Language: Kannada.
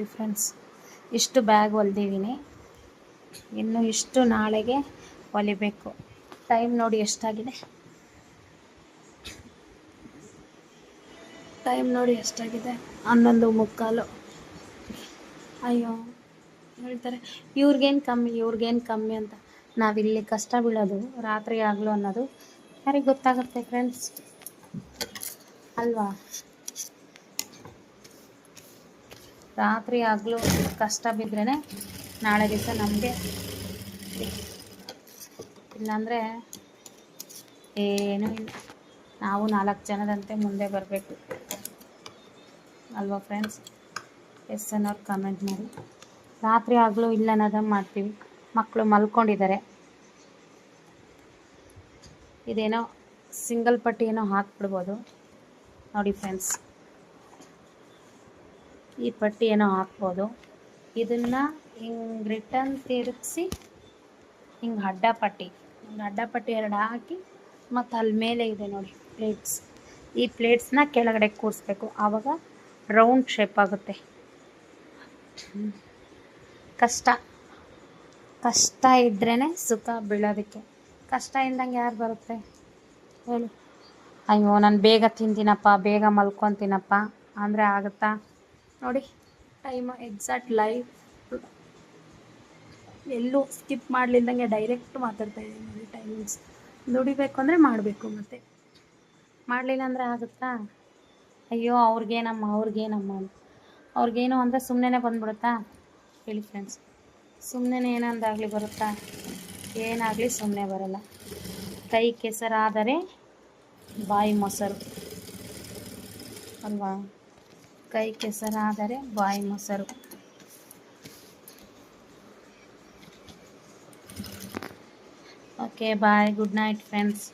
ನೋಡಿ ಫ್ರೆಂಡ್ಸ್, ಇಷ್ಟು ಬ್ಯಾಗ್ ಹೊಲ್ದಿದ್ದೀನಿ. ಇನ್ನು ಇಷ್ಟು ನಾಳೆಗೆ ಹೊಲಿಬೇಕು. ಟೈಮ್ ನೋಡಿ ಎಷ್ಟಾಗಿದೆ, ಟೈಮ್ ನೋಡಿ ಎಷ್ಟಾಗಿದೆ, 11:15. ಅಯ್ಯೋ, ಹೇಳ್ತಾರೆ ಇವ್ರಿಗೇನು ಕಮ್ಮಿ ಅಂತ. ನಾವಿಲ್ಲಿ ಕಷ್ಟ ಬೀಳೋದು ರಾತ್ರಿ ಆಗಲು ಅನ್ನೋದು ಯಾರಿಗೆ ಗೊತ್ತಾಗುತ್ತೆ ಫ್ರೆಂಡ್ಸ್, ಅಲ್ವಾ? ರಾತ್ರಿ ಆಗಲು ಕಷ್ಟ ಬಿದ್ರೇ ನಾಳೆ ದಿವಸ ನಮಗೆ, ಇಲ್ಲಾಂದರೆ ಏನೂ ಇಲ್ಲ. ನಾವು 4 ಜನದಂತೆ ಮುಂದೆ ಬರಬೇಕು, ಅಲ್ವಾ ಫ್ರೆಂಡ್ಸ್? ಎಸ್ ಅನ್ನೋರು ಕಮೆಂಟ್ ಮಾಡಿ. ರಾತ್ರಿ ಆಗಲೂ ಇಲ್ಲ ಅನ್ನೋದನ್ನು ಮಾಡ್ತೀವಿ. ಮಕ್ಕಳು ಮಲ್ಕೊಂಡಿದ್ದಾರೆ. ಇದೇನೋ ಸಿಂಗಲ್ ಪಟ್ಟಿ ಏನೋ ಹಾಕ್ಬಿಡ್ಬೋದು ನೋಡಿ ಫ್ರೆಂಡ್ಸ್, ಈ ಪಟ್ಟಿ ಏನೋ ಹಾಕ್ಬೋದು. ಇದನ್ನು ಹಿಂಗೆ ರಿಟರ್ನ್ ತಿರುಗಿಸಿ ಹಿಂಗೆ ಅಡ್ಡಪಟ್ಟಿ 2 ಹಾಕಿ, ಮತ್ತು ಅಲ್ಲಿ ಮೇಲೆ ಇದೆ ನೋಡಿ ಪ್ಲೇಟ್ಸ್, ಈ ಪ್ಲೇಟ್ಸ್ನ ಕೆಳಗಡೆ ಕೂರಿಸ್ಬೇಕು. ಆವಾಗ ರೌಂಡ್ ಶೇಪ್ ಆಗುತ್ತೆ. ಕಷ್ಟ ಇದ್ರೇ ಸುಖ ಬೀಳೋದಕ್ಕೆ. ಕಷ್ಟ ಇಲ್ದಂಗೆ ಯಾರು ಬರುತ್ತೆ ಹೇಳಿ? ಅಯ್ಯೋ, ನಾನು ಬೇಗ ತಿಂತೀನಪ್ಪ, ಬೇಗ ಮಲ್ಕೊತೀನಪ್ಪ ಅಂದರೆ ಆಗುತ್ತಾ? ನೋಡಿ, ಟೈಮ್ ಎಕ್ಸಾಕ್ಟ್ ಲೈವ್, ಎಲ್ಲೂ ಸ್ಕಿಪ್ ಮಾಡಲಿಲ್ದಂಗೆ ಡೈರೆಕ್ಟ್ ಮಾತಾಡ್ತಾಯಿದ್ದೀನಿ ನೋಡಿ. ಟೈಮಿಂಗ್ಸ್ ದುಡಿಬೇಕು ಅಂದರೆ ಮಾಡಬೇಕು, ಮತ್ತು ಮಾಡಲಿಲ್ಲ ಅಂದರೆ ಆಗುತ್ತಾ? ಅಯ್ಯೋ, ಅವ್ರಿಗೇನಮ್ಮ ಅವ್ರಿಗೇನು ಅಂದರೆ ಸುಮ್ಮನೆ ಬಂದ್ಬಿಡುತ್ತಾ ಹೇಳಿ ಫ್ರೆಂಡ್ಸ್? ಸುಮ್ಮನೆ ಏನಂದಾಗಲಿ ಬರುತ್ತಾ? ಏನಾಗಲಿ ಸುಮ್ಮನೆ ಬರಲ್ಲ. ಕೈ ಕೆಸರಾದರೆ ಬಾಯಿ ಮೊಸರು, ಅಲ್ವಾ? ಕೈ ಕೆಸರಾದರೆ ಬಾಯಿ ಮೊಸರು. ಓಕೆ, ಬಾಯ್, ಗುಡ್ ನೈಟ್ ಫ್ರೆಂಡ್ಸ್.